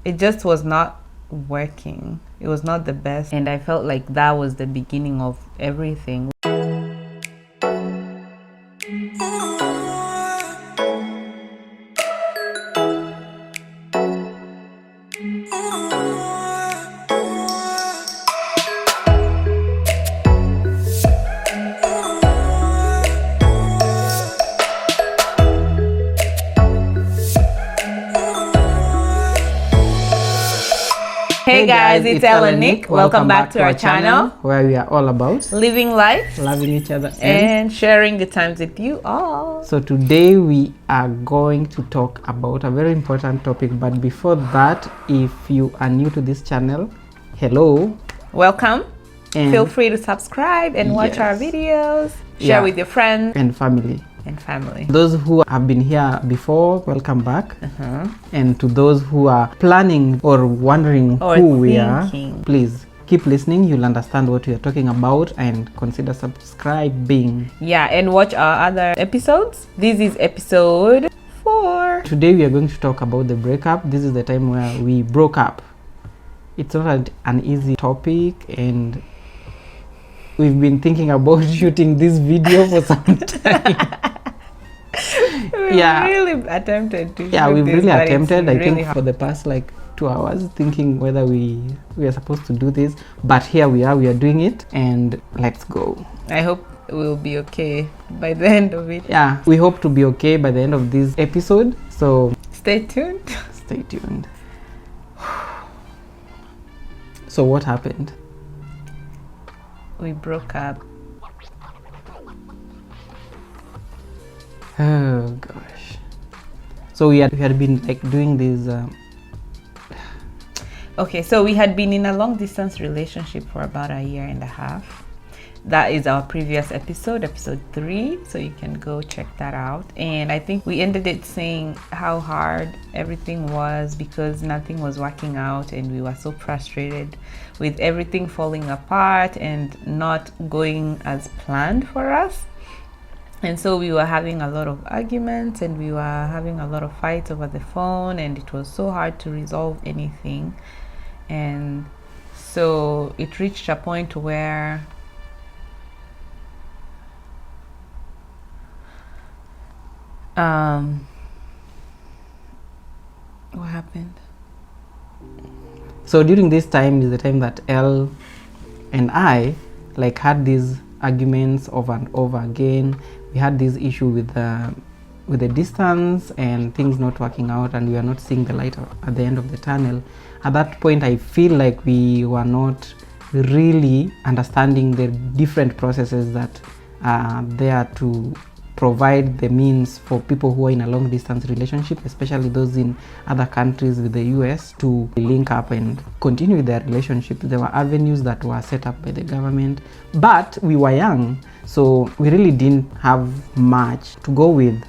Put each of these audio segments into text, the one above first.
it just was not working. It was not the best, and I felt like that was the beginning of everything. Hey guys, it's ELANDNIC. Welcome back to our channel where we are all about living life, loving each other, and sharing good times with you all. So today we are going to talk about a very important topic, but before that, if you are new to this channel, hello, welcome, and feel free to subscribe and watch our videos, share with your friends and family. Those who have been here before, welcome back. And to those who are planning or wondering who we are, please keep listening. You'll understand what we are talking about, and consider subscribing. Yeah, and watch our other episodes. This is episode 4. Today we are going to talk about the breakup. This is the time where we broke up. It's not an easy topic, and we've been thinking about shooting this video for some time. We've really attempted to we've really attempted. I think for the past like 2 hours thinking whether we are supposed to do this, but here we are doing it, and let's go. I hope we'll be okay by the end of it. Yeah, we hope to be okay by the end of this episode, so stay tuned. So what happened? We broke up. Oh gosh. So we had been like doing this okay, so we had been in a long distance relationship for about 1.5 years. That is our previous episode 3, so you can go check that out. And I think we ended it saying how hard everything was because nothing was working out, and we were so frustrated with everything falling apart and not going as planned for us. And so we were having a lot of arguments, and we were having a lot of fights over the phone, and it was so hard to resolve anything. And so it reached a point where what happened? So during this time is the time that Elle and I like had these arguments over and over again. We had this issue with the distance and things not working out, and we are not seeing the light at the end of the tunnel. At that point, I feel like we were not really understanding the different processes that are there to provide the means for people who are in a long distance relationship, especially those in other countries with the US, to link up and continue their relationship. There were avenues that were set up by the government, but we were young, so we really didn't have much to go with.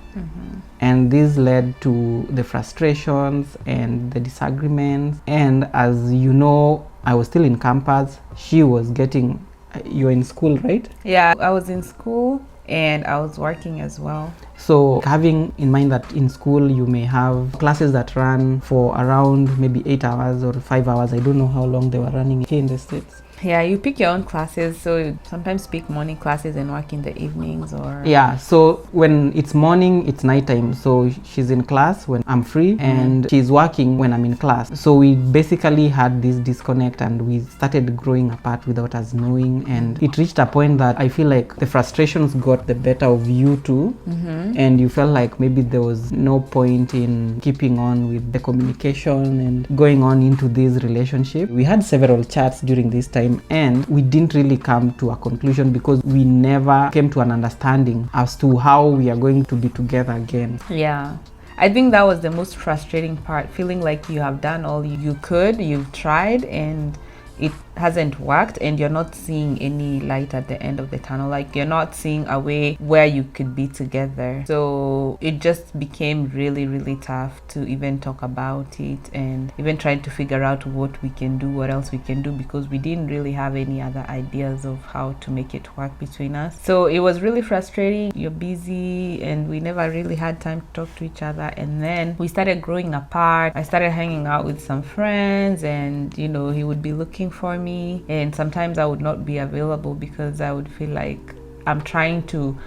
And this led to the frustrations and the disagreements. And as you know, I was still in campus. She was getting, you're in school, right? Yeah, I was in school and I was working as well. So having in mind that in school you may have classes that run for around maybe 8 hours or 5 hours. I don't know how long they were running here in the States. Yeah, you pick your own classes, so you sometimes pick morning classes and work in the evenings, or so when it's morning, it's nighttime, so she's in class when I'm free, and she's working when I'm in class. So we basically had this disconnect, and we started growing apart without us knowing, and it reached a point that I feel like the frustrations got the better of you two, and you felt like maybe there was no point in keeping on with the communication and going on into this relationship. We had several chats during this time, and we didn't really come to a conclusion because we never came to an understanding as to how we are going to be together again. Yeah, I think that was the most frustrating part, feeling like you have done all you could, you've tried, and it hasn't worked, and you're not seeing any light at the end of the tunnel. Like, you're not seeing a way where you could be together. So it just became really, really tough to even talk about it and even trying to figure out what we can do, what else we can do, because we didn't really have any other ideas of how to make it work between us. So it was really frustrating. You're busy and we never really had time to talk to each other. And then we started growing apart. I started hanging out with some friends, and he would be looking for me, and sometimes I would not be available because I would feel like I'm trying to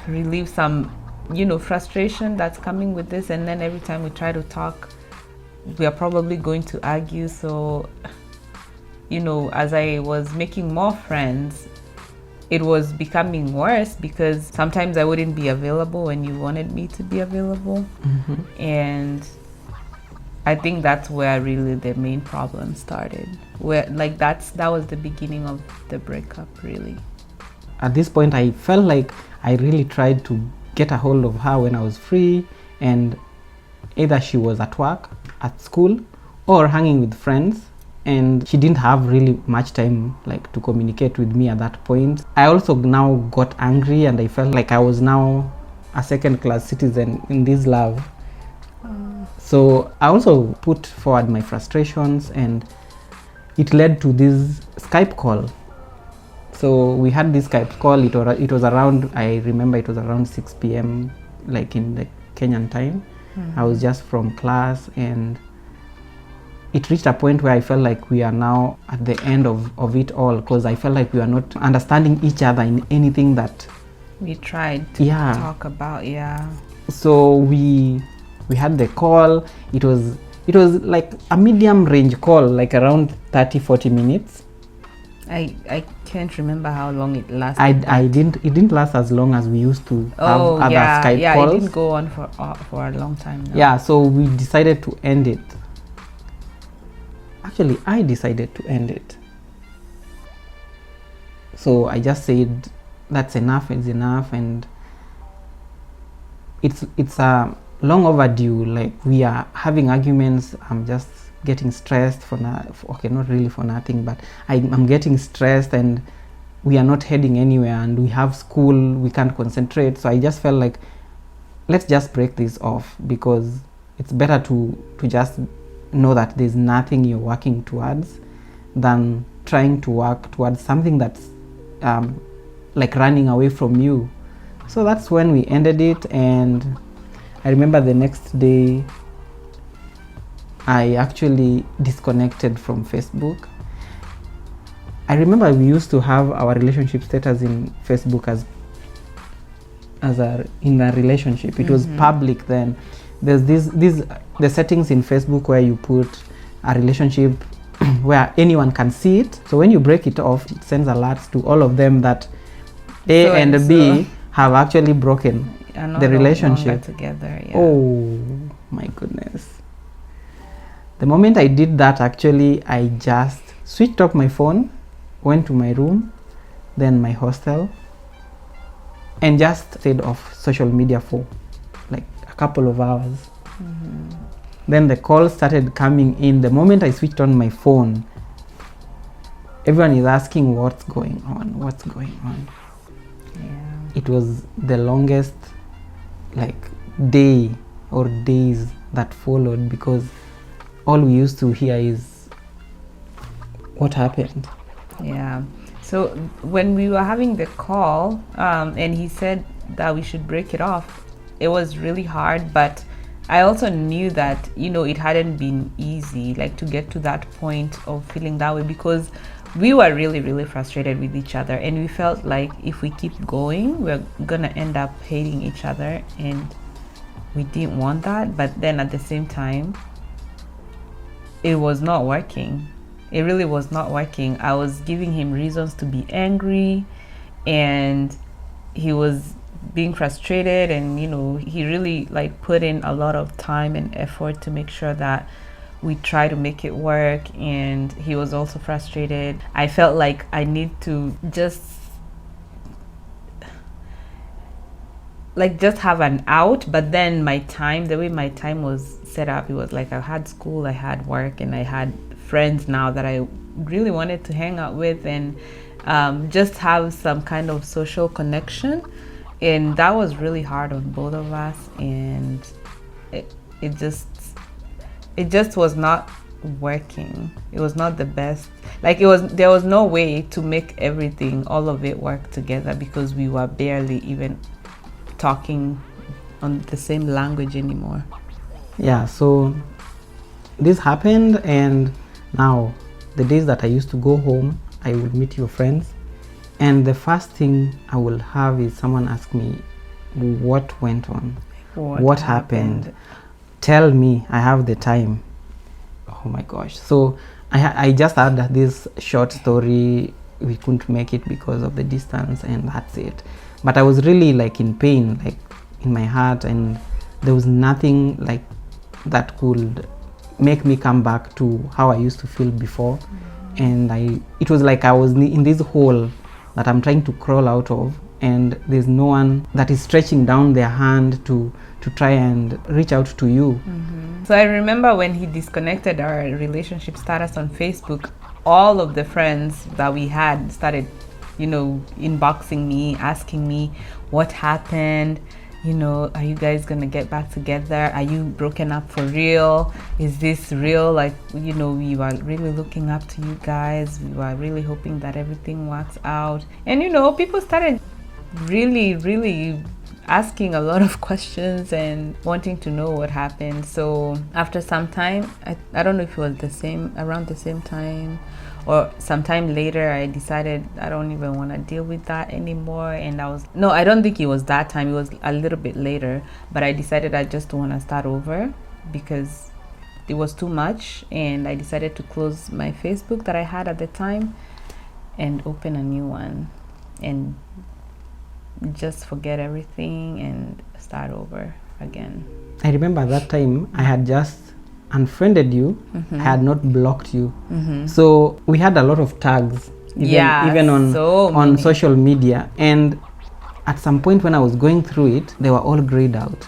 relieve some frustration that's coming with this, and then every time we try to talk, we are probably going to argue. So as I was making more friends, it was becoming worse because sometimes I wouldn't be available when you wanted me to be available. And I think that's where really the main problem started. Where that was the beginning of the breakup, really. At this point, I felt like I really tried to get a hold of her when I was free, and either she was at work, at school, or hanging with friends, and she didn't have really much time to communicate with me at that point. I also now got angry, and I felt like I was now a second-class citizen in this love. So I also put forward my frustrations, and it led to this Skype call. So we had this Skype call. It was around, I remember it was around 6 p.m. in the Kenyan time. I was just from class, and it reached a point where I felt like we are now at the end of it all, because I felt like we are not understanding each other in anything that we tried to talk about. So we had the call. It was like a medium range call, like around 30-40 minutes. I can't remember how long it lasted. It didn't last as long as we used to have other Skype calls. It didn't go on for a long time now. Yeah, so we decided to end it. Actually, I decided to end it. So I just said, that's enough, it's enough, and it's a long overdue. We are having arguments. I'm just getting stressed not really for nothing, but I'm getting stressed, and we are not heading anywhere, and we have school, we can't concentrate. So I just felt like, let's just break this off, because it's better to just know that there's nothing you're working towards than trying to work towards something that's running away from you. So that's when we ended it. And I remember the next day I actually disconnected from Facebook. I remember we used to have our relationship status in Facebook as in a relationship. It was public then. There's the settings in Facebook where you put a relationship where anyone can see it. So when you break it off, it sends alerts to all of them that A and B have actually broken the relationship together. Oh my goodness. The moment I did that, actually, I just switched off my phone, went to my room, then my hostel, and just stayed off social media for a couple of hours. Then the calls started coming in. The moment I switched on my phone, everyone is asking what's going on. It was the longest day or days that followed, because all we used to hear is what happened. So when we were having the call, and he said that we should break it off, it was really hard. But I also knew that it hadn't been easy to get to that point of feeling that way, because we were really, really frustrated with each other, and we felt like if we keep going, we're gonna end up hating each other, and we didn't want that. But then at the same time, it was not working. It really was not working. I was giving him reasons to be angry, and he was being frustrated, and he really put in a lot of time and effort to make sure that we try to make it work, and he was also frustrated. I felt like I need to just like just have an out. But then the way my time was set up, it was like I had school, I had work, and I had friends now that I really wanted to hang out with and just have some kind of social connection. And that was really hard on both of us, and it just was not working. It was not the best. Like there was no way to make all of it work together, because we were barely even talking on the same language anymore. Yeah, so this happened, and now the days that I used to go home, I would meet your friends, and the first thing I will have is someone ask me, what went on? What happened? Tell me, I have the time. Oh my gosh. So I just had this short story. We couldn't make it because of the distance, and that's it. But I was really like in pain, like in my heart, and there was nothing like that could make me come back to how I used to feel before. And it was like I was in this hole that I'm trying to crawl out of, and there's no one that is stretching down their hand to try and reach out to you. So I remember when he disconnected our relationship status on Facebook, all of the friends that we had started, inboxing me, asking me what happened. Are you guys gonna get back together? Are you broken up for real? Is this real? Like, we were really looking up to you guys. We were really hoping that everything works out. And people started really, really asking a lot of questions and wanting to know what happened. So after some time, I don't know if it was around the same time or sometime later, I decided I don't even want to deal with that anymore. And I don't think it was that time. It was a little bit later, but I decided I just want to start over because it was too much. And I decided to close my Facebook that I had at the time and open a new one and just forget everything and start over again. I remember that time I had just unfriended you. I had not blocked you. So we had a lot of tags, even on social media. And at some point when I was going through it, they were all grayed out.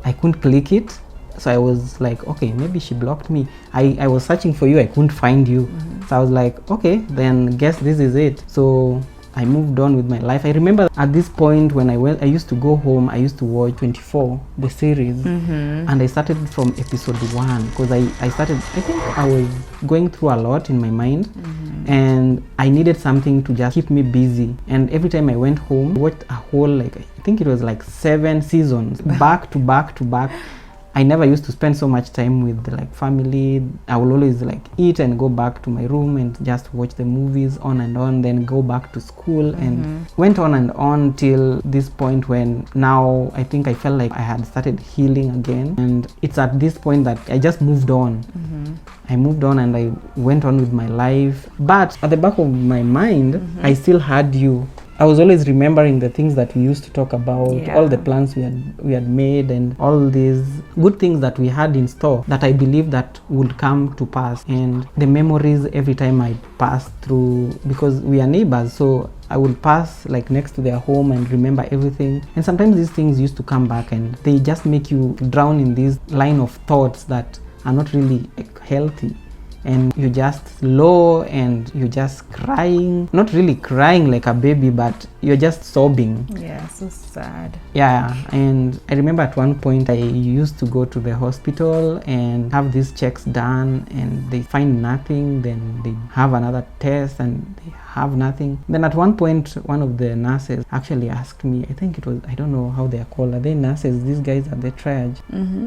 I couldn't click it. So I was like, okay, maybe she blocked me. I was searching for you, I couldn't find you. So I was like, okay, then guess this is it. So I moved on with my life. I remember at this point when I used to go home, I used to watch 24, the series, and I started from episode 1 because I think I was going through a lot in my mind, and I needed something to just keep me busy. And every time I went home, I watched a whole, I think it was 7 seasons, back to back to back. I never used to spend so much time with family. I will always eat and go back to my room and just watch the movies on and on, then go back to school, and went on and on till this point when now I think I felt like I had started healing again. And it's at this point that I just moved on. I moved on and I went on with my life. But at the back of my mind, I still had you. I was always remembering the things that we used to talk about, all the plans we had made, and all these good things that we had in store that I believe that would come to pass. And the memories every time I passed through, because we are neighbors, so I would pass next to their home and remember everything. And sometimes these things used to come back and they just make you drown in this line of thoughts that are not really healthy. And you're just low and you're just crying, not really crying like a baby, but you're just sobbing. Yeah, so sad. Yeah, and I remember at one point I used to go to the hospital and have these checks done, and they find nothing. Then they have another test and they have nothing. Then at one point, one of the nurses actually asked me, I think it was, I don't know how they are called. Are they nurses? These guys are the triage.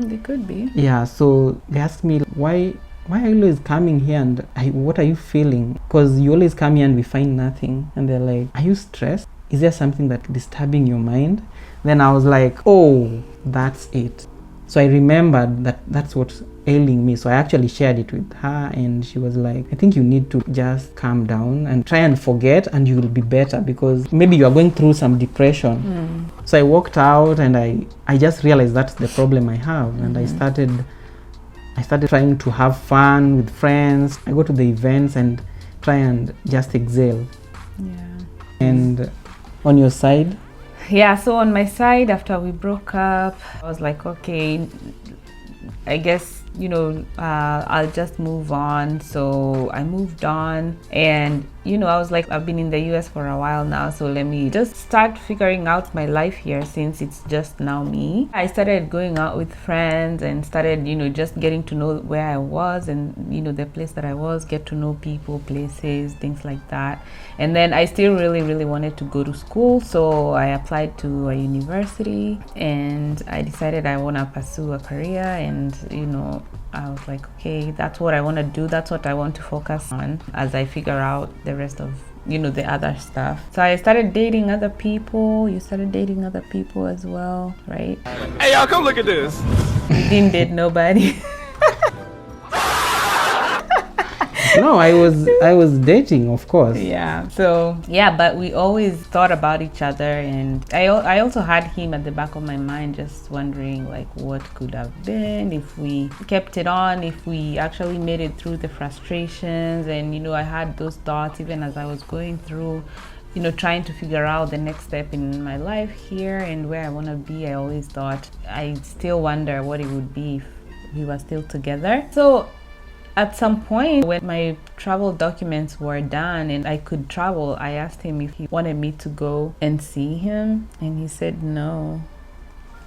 They could be. Yeah, so they asked me, why are you always coming here, and what are you feeling? Because you always come here and we find nothing. And they're like, are you stressed? Is there something that's disturbing your mind? Then I was like, oh, that's it. So I remembered that that's what's ailing me. So I actually shared it with her, and she was like, I think you need to just calm down and try and forget, and you will be better, because maybe you are going through some depression. So I walked out and I just realized that's the problem I have. And I started trying to have fun with friends. I go to the events and try and just exhale. Yeah. And on your side? yeah, so on my side, after we broke up, I was like, okay, I guess, I'll just move on. So I moved on, and I was like, I've been in the US for a while now, so let me just start figuring out my life here, since it's just now me. I started going out with friends and started, just getting to know where I was and, the place that I was, get to know people, places, things like that. And then I still really wanted to go to school, so I applied to a university, and I decided I want to pursue a career. And I was like, okay, that's what I want to do, that's what I want to focus on as I figure out the rest of the other stuff. So I started dating other people. You started dating other people as well, right? Hey y'all, come look at this. You didn't date nobody. No, I was dating, of course. Yeah. So yeah, but we always thought about each other, and I also had him at the back of my mind, just wondering like what could have been if we kept it on, if we actually made it through the frustrations. And I had those thoughts even as I was going through, trying to figure out the next step in my life here and where I want to be. I always thought, I still wonder what it would be if we were still together. So at some point, when my travel documents were done and I could travel, I asked him if he wanted me to go and see him, and he said no.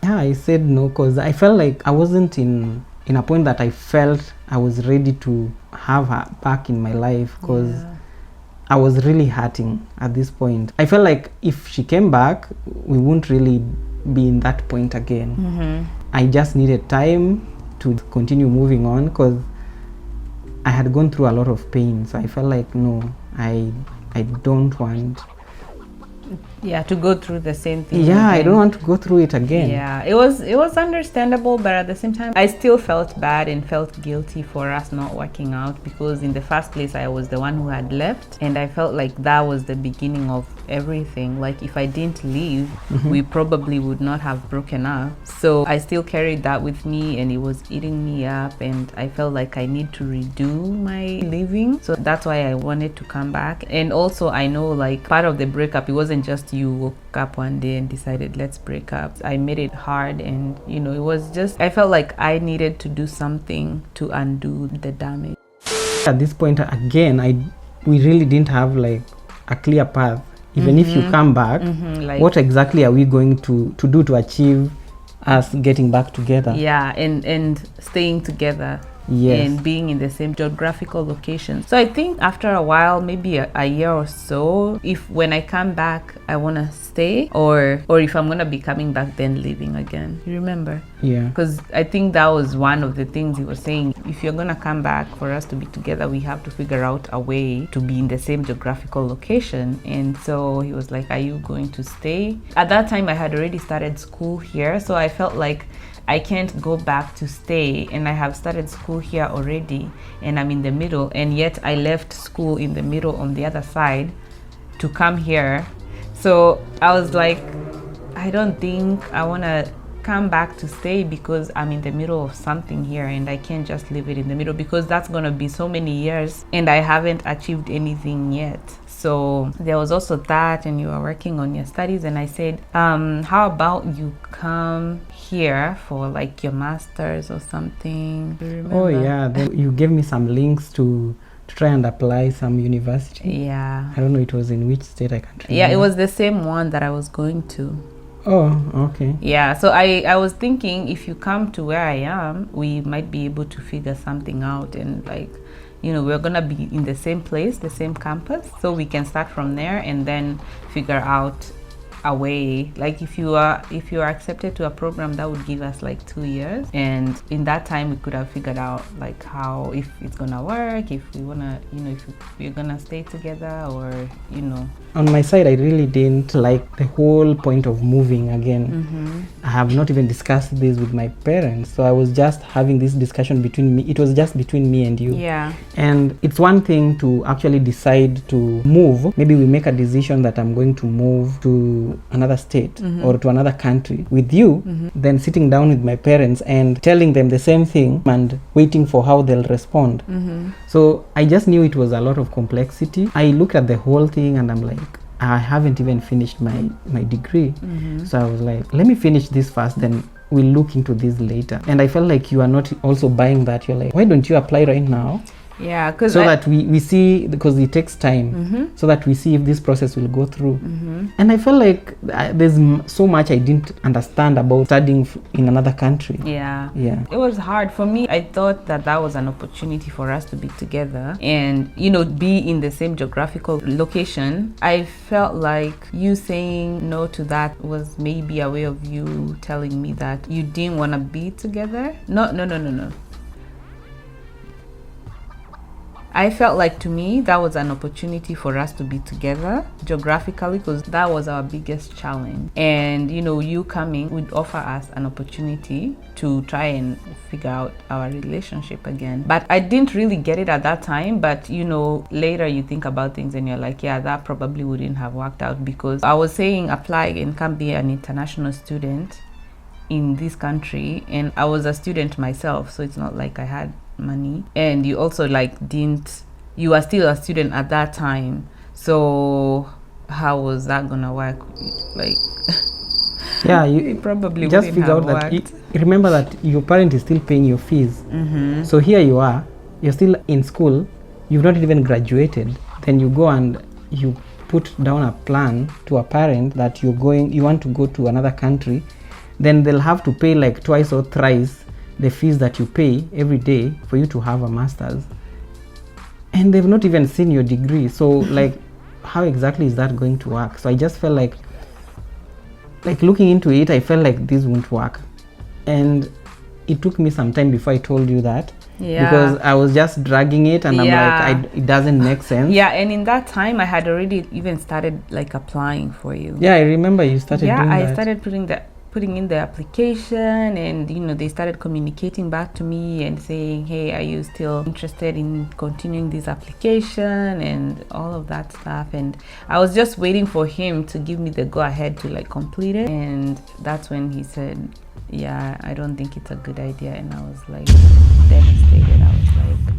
Yeah, I said no because I felt like I wasn't in a point that I felt I was ready to have her back in my life, because I was really hurting at this point. I felt like if she came back, we wouldn't really be in that point again. I just needed time to continue moving on, because I had gone through a lot of pain. So I felt like, no, I don't want to go through the same thing again. I don't want to go through it again. It was understandable, but at the same time I still felt bad and felt guilty for us not working out, because in the first place I was the one who had left, and I felt like that was the beginning of everything. Like if I didn't leave, we probably would not have broken up. So I still carried that with me, and it was eating me up, and I felt like I need to redo my leaving. So that's why I wanted to come back. And also I know, like, part of the breakup, it wasn't just you woke up one day and decided let's break up. I made it hard, and it was just, I felt like I needed to do something to undo the damage. At this point again, we really didn't have like a clear path. Even if you come back, like, what exactly are we going to do to achieve us getting back together? And staying together. Yes. And being in the same geographical location. So I think after a while, maybe a year or so, if when I come back I want to stay, or if I'm going to be coming back then leaving again. You remember? Yeah. Because I think that was one of the things he was saying. If you're going to come back for us to be together, we have to figure out a way to be in the same geographical location. And so he was like, are you going to stay? At that time I had already started school here, so I felt like I can't go back to stay, and I have started school here already, and I'm in the middle, and yet I left school in the middle on the other side to come here. So I was like, I don't think I want to come back to stay, because I'm in the middle of something here, and I can't just leave it in the middle, because that's going to be so many years and I haven't achieved anything yet. So there was also that, and you were working on your studies, and I said, how about you come here for like your master's or something? Do you remember? Oh yeah, you gave me some links to try and apply some university. Yeah. I don't know, it was in which state, I can't remember. Yeah, it was the same one that I was going to. Oh, okay. Yeah, so I was thinking, if you come to where I am, we might be able to figure something out, and like, we're gonna be in the same place, the same campus, so we can start from there and then figure out a way. Like if you are accepted to a program, that would give us like 2 years, and in that time we could have figured out like how, if it's gonna work, if we wanna, if we're gonna stay together, or On my side, I really didn't like the whole point of moving again. I have not even discussed this with my parents, so I was just having this discussion between me. It was just between me and you. Yeah. And it's one thing to actually decide to move. Maybe we make a decision that I'm going to move to another state or to another country with you, then sitting down with my parents and telling them the same thing and waiting for how they'll respond. So I just knew it was a lot of complexity. I looked at the whole thing and I'm like, I haven't even finished my degree. So I was like, let me finish this first, then we'll look into this later. And I felt like you are not also buying that. You're like, why don't you apply right now? Yeah, because so that we see, because it takes time, so that we see if this process will go through. And I felt like there's so much I didn't understand about studying in another country. Yeah, it was hard for me. I thought that was an opportunity for us to be together and, you know, be in the same geographical location. I felt like you saying no to that was maybe a way of you telling me that you didn't want to be together. No. I felt like, to me, that was an opportunity for us to be together geographically, because that was our biggest challenge. And, you know, you coming would offer us an opportunity to try and figure out our relationship again. But I didn't really get it at that time. But, you know, later you think about things and you're like, yeah, that probably wouldn't have worked out, because I was saying apply and come be an international student in this country. And I was a student myself, so it's not like I had money, and you also like you are still a student at that time, so how was that gonna work? Like, yeah, you probably just figure out that remember that your parent is still paying your fees. So here you are, you're still in school, you've not even graduated, then you go and you put down a plan to a parent that you want to go to another country, then they'll have to pay like twice or thrice the fees that you pay every day for you to have a master's, and they've not even seen your degree. So like, how exactly is that going to work? So I just felt like looking into it, I felt like this won't work, and it took me some time before I told you that. Because I was just dragging it, and I'm like, it doesn't make sense. And in that time I had already even started like applying for you. I remember you started doing that. I started putting in the application, and, you know, they started communicating back to me and saying, hey, are you still interested in continuing this application and all of that stuff. And I was just waiting for him to give me the go ahead to like complete it, and that's when he said, yeah, I don't think it's a good idea. And I was like devastated. I was like,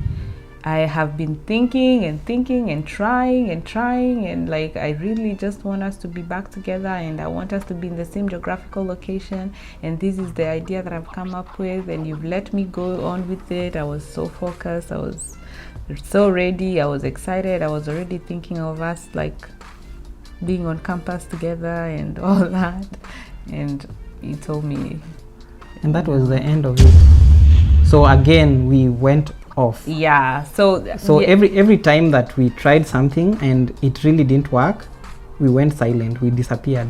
I have been thinking and trying and like, I really just want us to be back together, and I want us to be in the same geographical location, and this is the idea that I've come up with, and you've let me go on with it. I was so focused, I was so ready, I was excited, I was already thinking of us like being on campus together and all that, and he told me. And that was the end of it. So again, we went off. So every time that we tried something and it really didn't work, we went silent, we disappeared,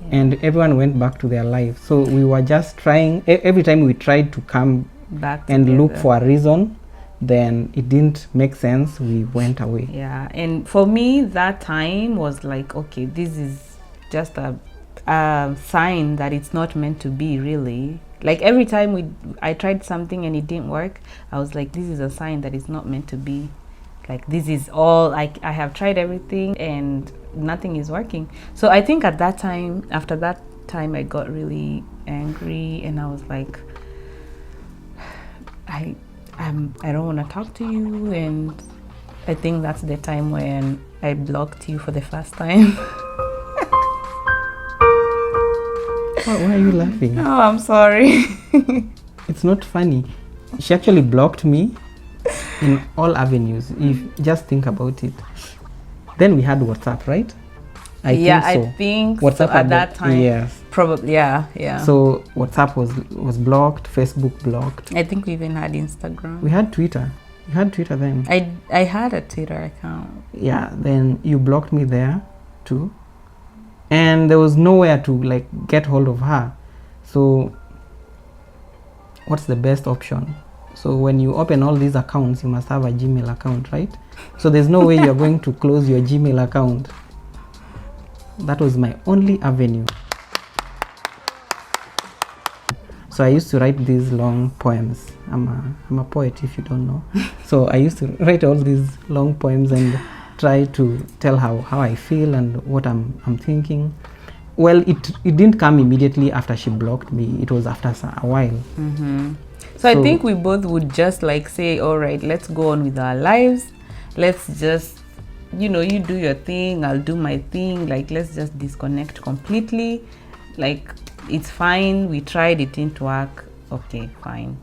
and everyone went back to their life. So we were just trying, every time we tried to come back and together, look for a reason, then it didn't make sense, we went away. And for me, that time was like, okay, this is just a sign that it's not meant to be, really. Like, every time I tried something and it didn't work, I was like, this is a sign that it's not meant to be. Like, this is all, I have tried everything and nothing is working. So I think at that time, after that time, I got really angry, and I was like, I don't want to talk to you. And I think that's the time when I blocked you for the first time. Why are you laughing? Oh, I'm sorry. It's not funny. She actually blocked me in all avenues. If just think about it. Then we had WhatsApp, right? I think WhatsApp so at that time. Yes. Probably, yeah. So WhatsApp was blocked, Facebook blocked. I think we even had Instagram. We had Twitter. You had Twitter then. I had a Twitter account. Yeah, then you blocked me there too. And there was nowhere to like get hold of her. So what's the best option? So when you open all these accounts, you must have a Gmail account, right? So there's no way you're going to close your Gmail account. That was my only avenue. So I used to write these long poems. I'm a poet, if you don't know. So I used to write all these long poems and try to tell how I feel and what I'm thinking. Well, it didn't come immediately after she blocked me. It was after a while. So I think we both would just like say, all right, let's go on with our lives. Let's just you know, you do your thing, I'll do my thing, like let's just disconnect completely. Like it's fine, we tried, it didn't work, okay, fine.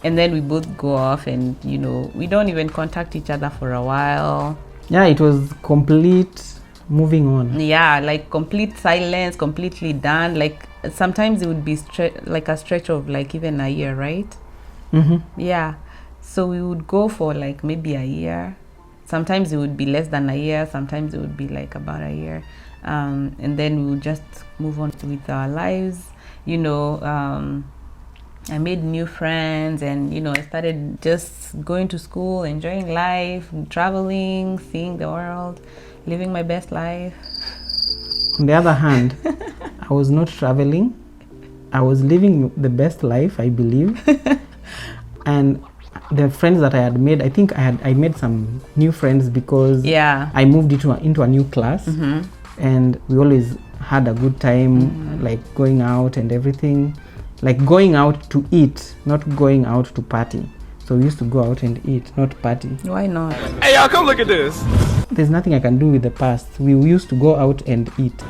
And then we both go off, and you know, we don't even contact each other for a while. Yeah, it was complete moving on. Yeah, like complete silence, completely done. Like sometimes it would be like a stretch of like even a year, right? Yeah, so we would go for like maybe a year. Sometimes it would be less than a year, sometimes it would be like about a year, and then we would just move on with our lives, you know. I made new friends, and you know, I started just going to school, enjoying life, traveling, seeing the world, living my best life. On the other hand, I was not traveling, I was living the best life, I believe. And the friends that I had made, I think I made some new friends because I moved into a new class, and we always had a good time, like going out and everything, like going out to eat, not going out to party. So we used to go out and eat, not party. Why not? Hey y'all, come look at this. There's nothing I can do with the past. We used to go out and eat.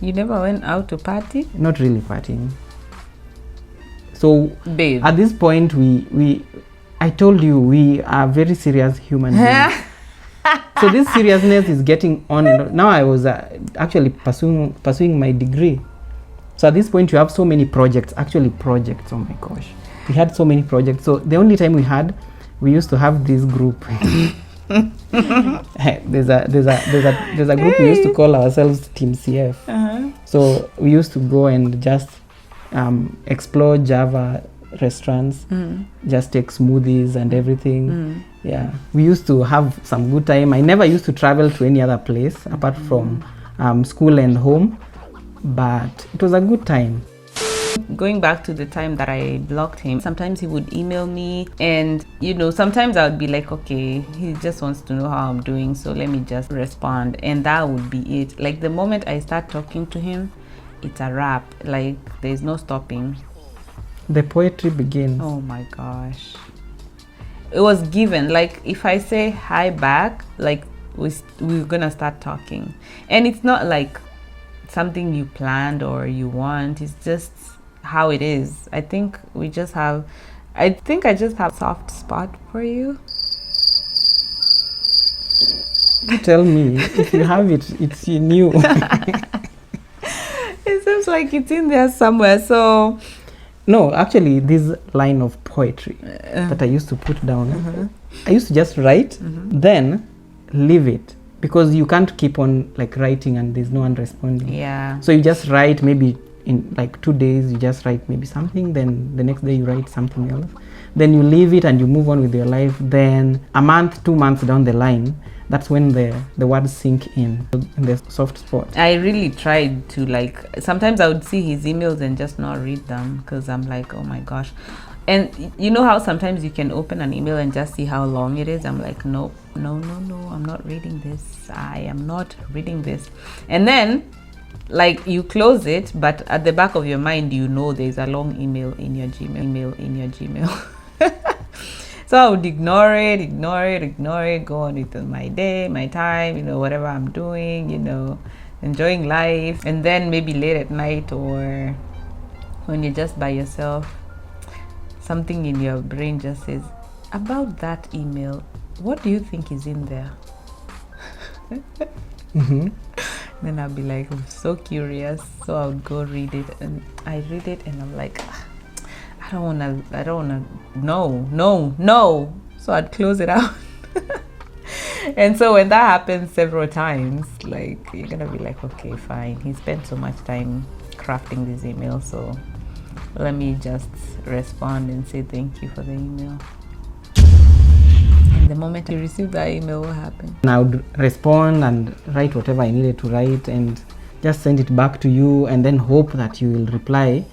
You never went out to party? Not really partying. So babe, at this point I told you we are very serious human beings. So this seriousness is getting on, and now I was actually pursuing my degree. So at this point you have so many projects, oh my gosh, we had so many projects. So the only time we used to have this group. there's a group we used to call ourselves Team CF. So we used to go and just explore Java restaurants, just take smoothies and everything. Yeah, we used to have some good time. I never used to travel to any other place apart from school and home, but it was a good time. Going back to the time that I blocked him, sometimes he would email me, and you know, sometimes I would be like, okay, he just wants to know how I'm doing, so let me just respond, and that would be it. Like the moment I start talking to him, it's a wrap. Like there's no stopping. The poetry begins. Oh my gosh, it was given. Like if I say hi back, like we're gonna start talking, and it's not like something you planned or you want. It's just how it is. I think I just have a soft spot for you. Tell me if you have it. It's in you. It seems like it's in there somewhere. So no, actually this line of poetry that I used to put down, I used to just write, then leave it, because you can't keep on like writing and there's no one responding. Yeah, so you just write, maybe in like 2 days you just write maybe something, then the next day you write something else, then you leave it and you move on with your life. Then a month, 2 months down the line, that's when the words sink in the soft spot. I really tried to, like, sometimes I would see his emails and just not read them because I'm like, oh my gosh. And you know how sometimes you can open an email and just see how long it is? I'm like, no, I'm not reading this. I am not reading this. And then like you close it, but at the back of your mind, you know there's a long email in your Gmail. So I would ignore it, go on with my day, my time, you know, whatever I'm doing, you know, enjoying life. And then maybe late at night or when you're just by yourself, something in your brain just says, about that email, what do you think is in there? Then I'll be like, I'm so curious. So I would go read it, and I read it and I'm like, I don't wanna, no. So I'd close it out. And so when that happens several times, like, you're gonna be like, okay, fine. He spent so much time crafting this email, so let me just respond and say thank you for the email. And the moment you receive that email, what happened? And I would respond and write whatever I needed to write and just send it back to you, and then hope that you will reply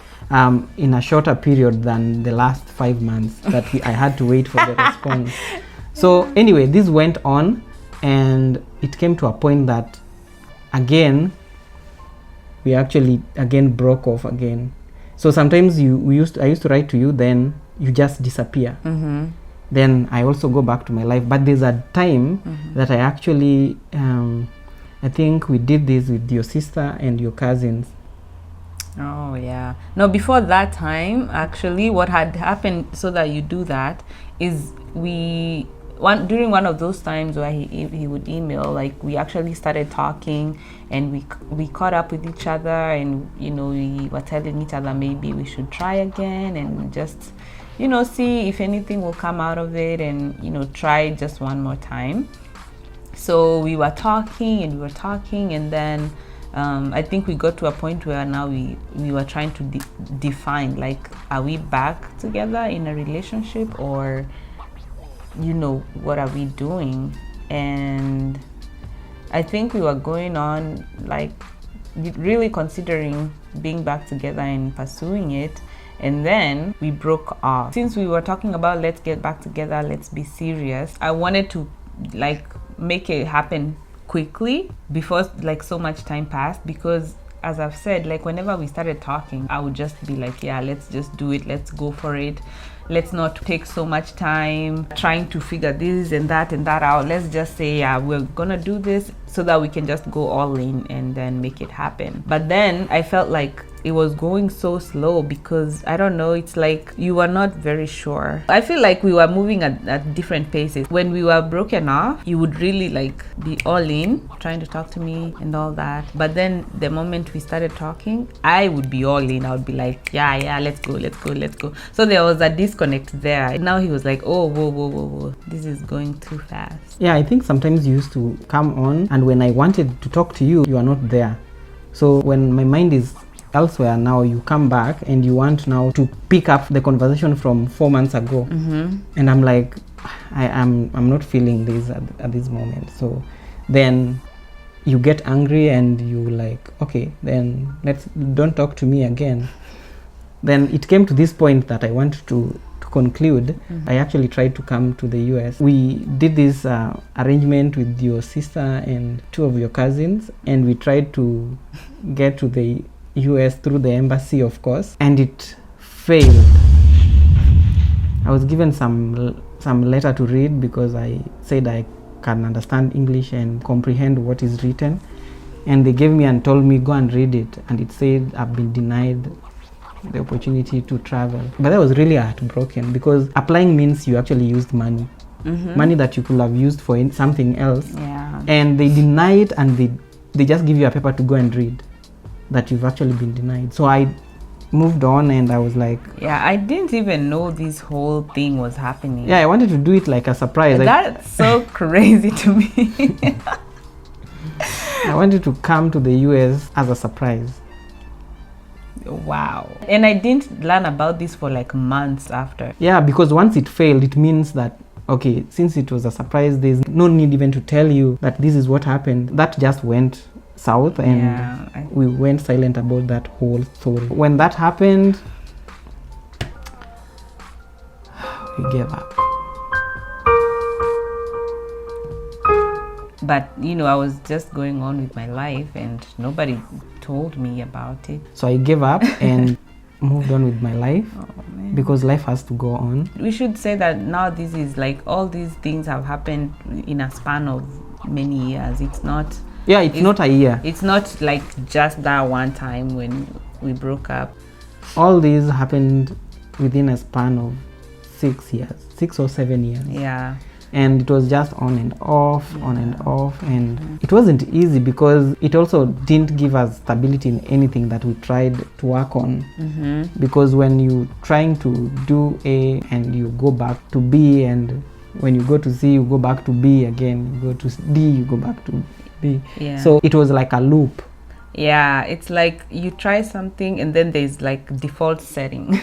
in a shorter period than the last 5 months that I had to wait for the response. So anyway, this went on, and it came to a point that again we actually broke off again. So sometimes I used to write to you, then you just disappear. then I also go back to my life. But there's a time that I actually, I think we did this with your sister and your cousins. Oh yeah. No, before that time, actually, what had happened so that you do that is during one of those times where he would email, like we actually started talking and we caught up with each other, and we were telling each other maybe we should try again and just see if anything will come out of it, and try just one more time. So we were talking and then I think we got to a point where now we were trying to define, like, are we back together in a relationship, or what are we doing? And I think we were going on, like, really considering being back together and pursuing it. And then we broke off. Since we were talking about let's get back together, let's be serious, I wanted to, like, make it happen quickly before, like, so much time passed, because as I've said, like, whenever we started talking, I would just be like, yeah, let's just do it, let's go for it, let's not take so much time trying to figure this and that out. Let's just say, yeah, we're gonna do this so that we can just go all in and then make it happen. But then I felt like it was going so slow, because I don't know, it's like you were not very sure. I feel like we were moving at different paces. When we were broken off, you would really, like, be all in, trying to talk to me and all that. But then the moment we started talking, I would be all in. I would be like, yeah, let's go. So there was a disconnect there. Now he was like, oh, whoa, this is going too fast. Yeah, I think sometimes you used to come on, and when I wanted to talk to you, you are not there. So when my mind is elsewhere, now you come back and you want now to pick up the conversation from 4 months ago. And I'm like, I'm not feeling this at this moment. So then you get angry and you like, okay, then don't talk to me again. Then it came to this point that I wanted to conclude. I actually tried to come to the US. We did this arrangement with your sister and 2 of your cousins, and we tried to get to the US through the embassy, of course, and it failed. I was given some letter to read because I said I can understand English and comprehend what is written, and they gave me and told me go and read it, and it said I've been denied the opportunity to travel. But I was really heartbroken, because applying means you actually used money, money that you could have used for something else, and they deny it, and they just give you a paper to go and read that you've actually been denied. So I moved on, and I was like, yeah, I didn't even know this whole thing was happening. Yeah, I wanted to do it like a surprise. That's so crazy to me. I wanted to come to the US as a surprise. Wow. And I didn't learn about this for like months after. Yeah, because once it failed, it means that, okay, since it was a surprise, there's no need even to tell you that this is what happened. That just went south, and we went silent about that whole story. When that happened, we gave up. But I was just going on with my life, and nobody told me about it. So I gave up and moved on with my life, because life has to go on. We should say that now this is like, all these things have happened in a span of many years. It's not not a year. It's not like just that one time when we broke up. All these happened within a span of 6 or 7 years. Yeah. And it was just on and off, and it wasn't easy, because it also didn't give us stability in anything that we tried to work on. Because when you're trying to do A and you go back to B, and when you go to C you go back to B again, you go to D, you go back to B. So it was like a loop. Yeah, it's like you try something and then there's like default setting,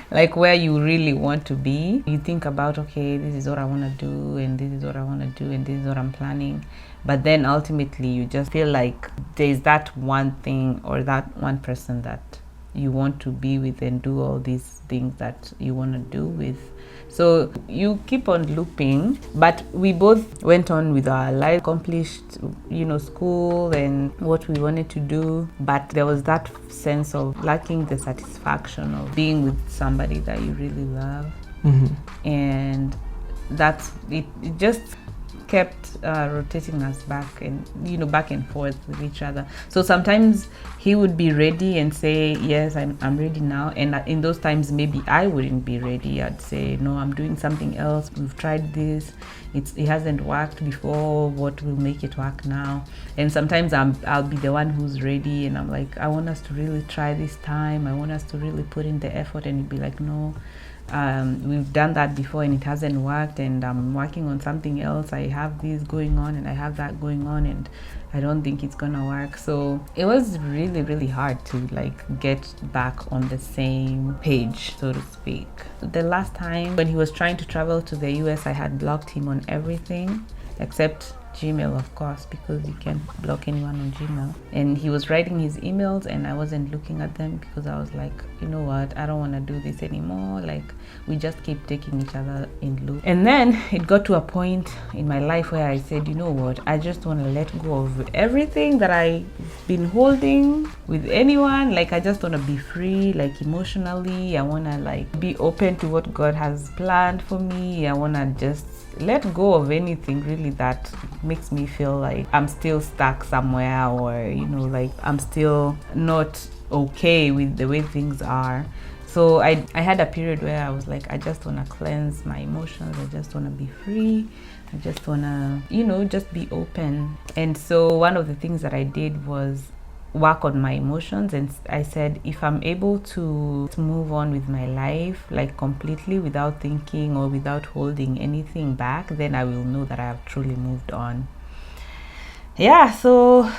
like where you really want to be. You think about, okay, this is what I want to do, and this is what I want to do, and this is what I'm planning. But then ultimately you just feel like there's that one thing or that one person that you want to be with and do all these things that you want to do with. So you keep on looping, but we both went on with our life, accomplished, school and what we wanted to do. But there was that sense of lacking the satisfaction of being with somebody that you really love. And that's it. It just kept rotating us back and back and forth with each other. So sometimes he would be ready and say, yes, I'm ready now, and in those times maybe I wouldn't be ready. I'd say, no, I'm doing something else, we've tried this, it hasn't worked before, what will make it work now? And sometimes I'll be the one who's ready, and I'm like, I want us to really try this time, I want us to really put in the effort, and he'd be like, no, we've done that before and it hasn't worked, and I'm working on something else, I have this going on and I have that going on, and I don't think it's gonna work. So it was really, really hard to like get back on the same page, so to speak. The last time when he was trying to travel to the US, I had blocked him on everything except Gmail, of course, because you can't block anyone on Gmail. And he was writing his emails and I wasn't looking at them because I was like, you know what, I don't want to do this anymore. Like, we just keep taking each other in loop. And then it got to a point in my life where I said, you know what, I just want to let go of everything that I've been holding with anyone. Like, I just want to be free, like emotionally. I want to like be open to what God has planned for me. I want to just let go of anything really that makes me feel like I'm still stuck somewhere, or like I'm still not okay with the way things are. So I had a period where I was like, I just want to cleanse my emotions, I just want to be free, I just want to just be open. And so one of the things that I did was work on my emotions, and I said, if I'm able to move on with my life like completely without thinking or without holding anything back, then I will know that I have truly moved on. Yeah, so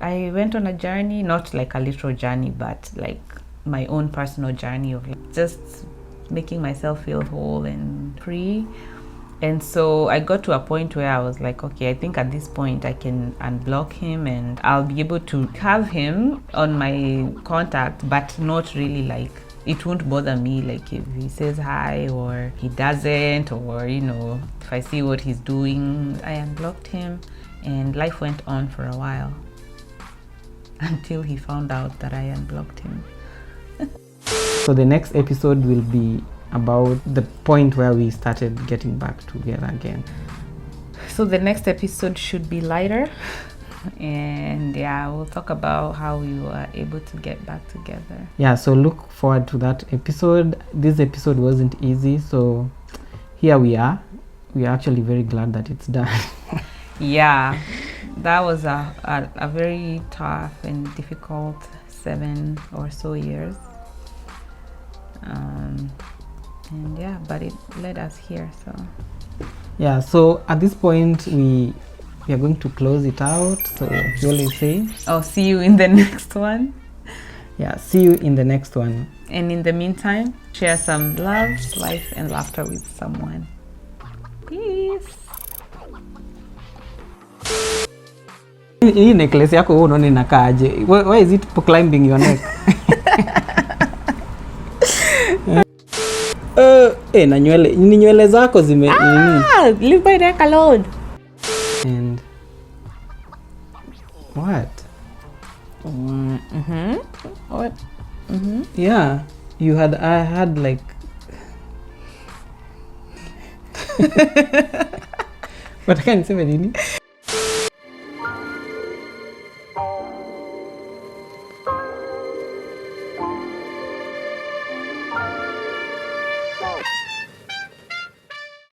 I went on a journey, not like a literal journey, but like my own personal journey of like just making myself feel whole and free. And so I got to a point where I was like, okay, I think at this point I can unblock him and I'll be able to have him on my contact, but not really like, it won't bother me like if he says hi or he doesn't, or if I see what he's doing. I unblocked him and life went on for a while until he found out that I unblocked him. So the next episode will be about the point where we started getting back together again. So the next episode should be lighter, and yeah, we'll talk about how we were able to get back together. Yeah, so look forward to that episode. This episode wasn't easy, so here we are. We are actually very glad that it's done. Yeah, that was a very tough and difficult 7 or so years. And yeah, but it led us here. So yeah, so at this point we are going to close it out. So you always say, I'll see you in the next one. Yeah, see you in the next one. And in the meantime, share some love, life, and laughter with someone. Peace. Hii necklace yako wewe unaona inakaaje? Why is it climbing your neck? Na nywele zako zime leave my neck alone. And what? What? Yeah, I had like but I can't say anything.